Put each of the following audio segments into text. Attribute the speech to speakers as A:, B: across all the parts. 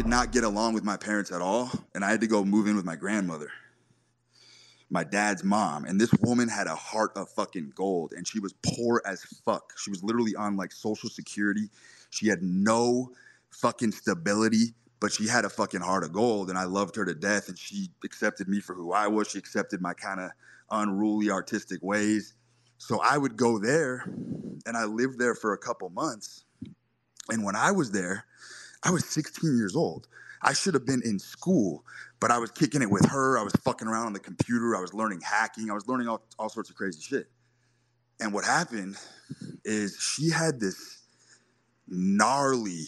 A: did not get along with my parents at all, and I had to go move in with my grandmother, my dad's mom. And this woman had a heart of fucking gold, and she was poor as fuck. She was literally on like Social Security. She had no fucking stability, but she had a fucking heart of gold, and I loved her to death, and she accepted me for who I was. She accepted my kind of unruly artistic ways. So I would go there, and I lived there for a couple months. And when I was there, I was 16 years old. I should have been in school, but I was kicking it with her. I was fucking around on the computer. I was learning hacking. I was learning all sorts of crazy shit. And what happened is she had this gnarly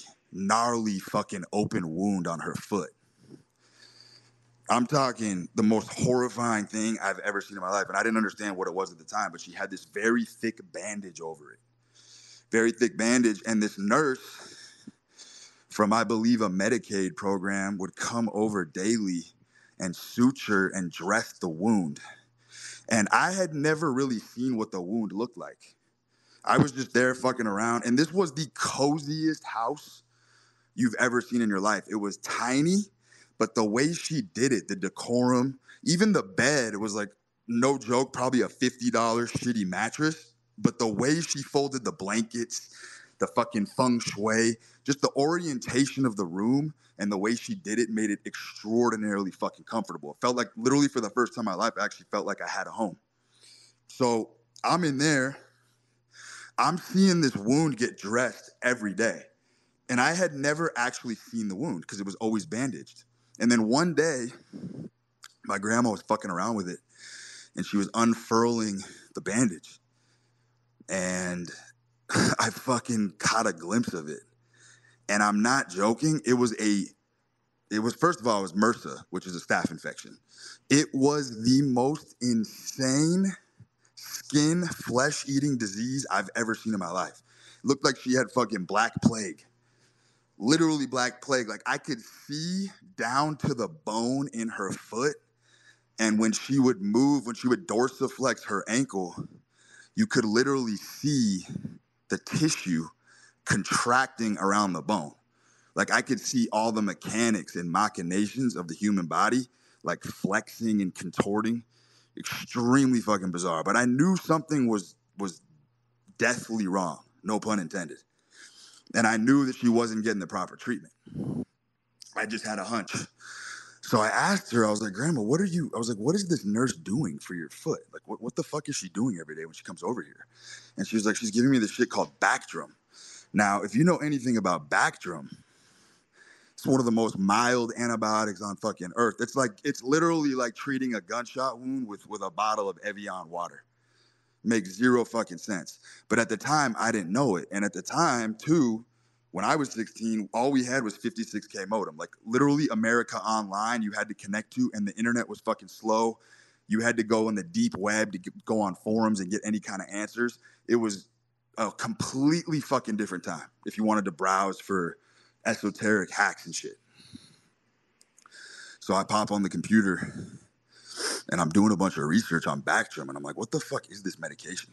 A: fucking open wound on her foot. I'm talking the most horrifying thing I've ever seen in my life. And I didn't understand what it was at the time, but she had this very thick bandage over it. Very thick bandage. And this nurse from, I believe, a Medicaid program would come over daily and suture and dress the wound. And I had never really seen what the wound looked like. I was just there fucking around. And this was the coziest house you've ever seen in your life. It was tiny, but the way she did it, the decorum, even the bed, it was like, no joke, probably a $50 shitty mattress. But the way she folded the blankets, the fucking feng shui, just the orientation of the room and the way she did it made it extraordinarily fucking comfortable. It felt like, literally for the first time in my life, I actually felt like I had a home. So I'm in there. I'm seeing this wound get dressed every day. And I had never actually seen the wound because it was always bandaged. And then one day, my grandma was fucking around with it, and she was unfurling the bandage. And I fucking caught a glimpse of it. And I'm not joking. It was first of all, it was MRSA, which is a staph infection. It was the most insane skin, flesh-eating disease I've ever seen in my life. It looked like she had fucking black plague. Literally black plague. Like, I could see down to the bone in her foot. And when she would move, when she would dorsiflex her ankle, you could literally see the tissue contracting around the bone. Like, I could see all the mechanics and machinations of the human body, like flexing and contorting. Extremely fucking bizarre. But I knew something was deathly wrong, no pun intended. And I knew that she wasn't getting the proper treatment. I just had a hunch. So I asked her, I was like, Grandma, what is this nurse doing for your foot? Like, what the fuck is she doing every day when she comes over here? And she was like, she's giving me this shit called Bactrim. Now, if you know anything about Bactrim, it's one of the most mild antibiotics on fucking earth. It's literally like treating a gunshot wound with a bottle of Evian water. Makes zero fucking sense. But at the time, I didn't know it. And at the time, too, when I was 16, all we had was 56K modem. Like, literally America Online you had to connect to, and the internet was fucking slow. You had to go in the deep web to go on forums and get any kind of answers. It was a completely fucking different time if you wanted to browse for esoteric hacks and shit. So I pop on the computer, and I'm doing a bunch of research on Bactrim, and I'm like, what the fuck is this medication?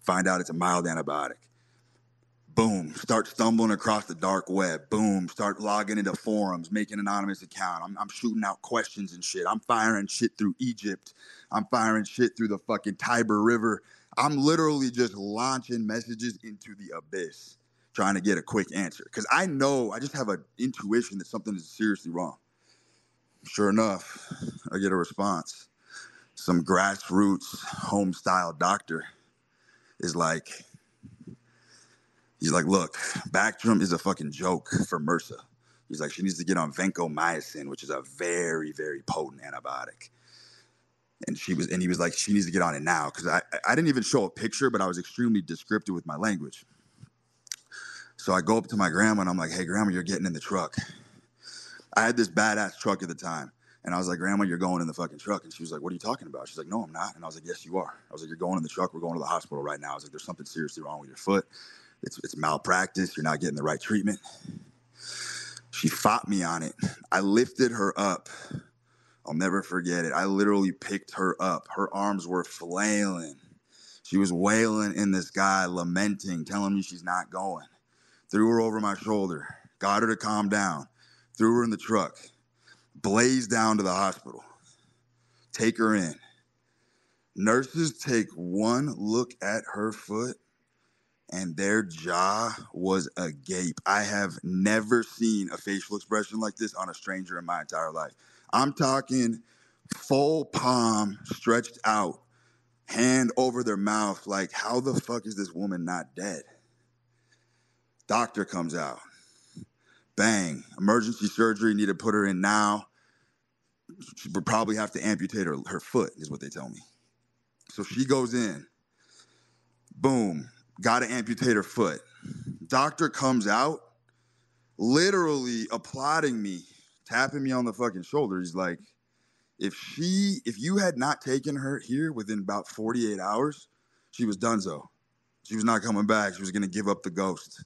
A: Find out it's a mild antibiotic. Boom, start stumbling across the dark web. Boom, start logging into forums, making an anonymous account. I'm shooting out questions and shit. I'm firing shit through Egypt. I'm firing shit through the fucking Tiber River. I'm literally just launching messages into the abyss, trying to get a quick answer. Because I know, I just have an intuition that something is seriously wrong. Sure enough, I get a response. Some grassroots home-style doctor is like, he's like, look, Bactrim is a fucking joke for MRSA. He's like, she needs to get on vancomycin, which is a very, very potent antibiotic. And he was like, she needs to get on it now. Because I didn't even show a picture, but I was extremely descriptive with my language. So I go up to my grandma and I'm like, hey, Grandma, you're getting in the truck. I had this badass truck at the time. And I was like, Grandma, you're going in the fucking truck. And she was like, what are you talking about? She's like, no, I'm not. And I was like, yes, you are. I was like, you're going in the truck. We're going to the hospital right now. I was like, there's something seriously wrong with your foot. It's malpractice. You're not getting the right treatment. She fought me on it. I lifted her up. I'll never forget it. I literally picked her up. Her arms were flailing. She was wailing in the sky, lamenting, telling me she's not going. Threw her over my shoulder, got her to calm down. threw her in the truck, blazed down to the hospital, take her in. Nurses take one look at her foot and their jaw was agape. I have never seen a facial expression like this on a stranger in my entire life. I'm talking full palm stretched out, hand over their mouth, like, how the fuck is this woman not dead? Doctor comes out. Bang. Emergency surgery, need to put her in now. She would probably have to amputate her foot, is what they tell me. So she goes in. Boom. Got to amputate her foot. Doctor comes out, literally applauding me, tapping me on the fucking shoulder. He's like, if you had not taken her here within about 48 hours, she was donezo. She was not coming back. She was going to give up the ghost.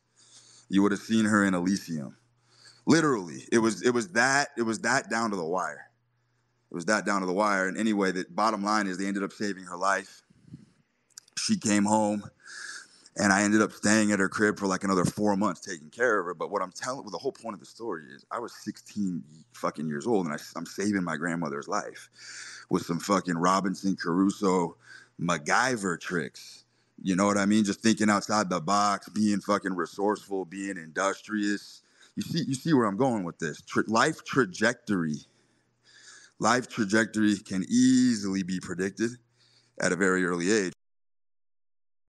A: You would have seen her in Elysium. Literally, it was that down to the wire. It was that down to the wire. And anyway, the bottom line is they ended up saving her life. She came home, and I ended up staying at her crib for like another 4 months taking care of her. But what the whole point of the story is, I was 16 fucking years old, and I'm saving my grandmother's life with some fucking Robinson Crusoe MacGyver tricks. You know what I mean? Just thinking outside the box, being fucking resourceful, being industrious. You see where I'm going with this. Life trajectory can easily be predicted at a very early age.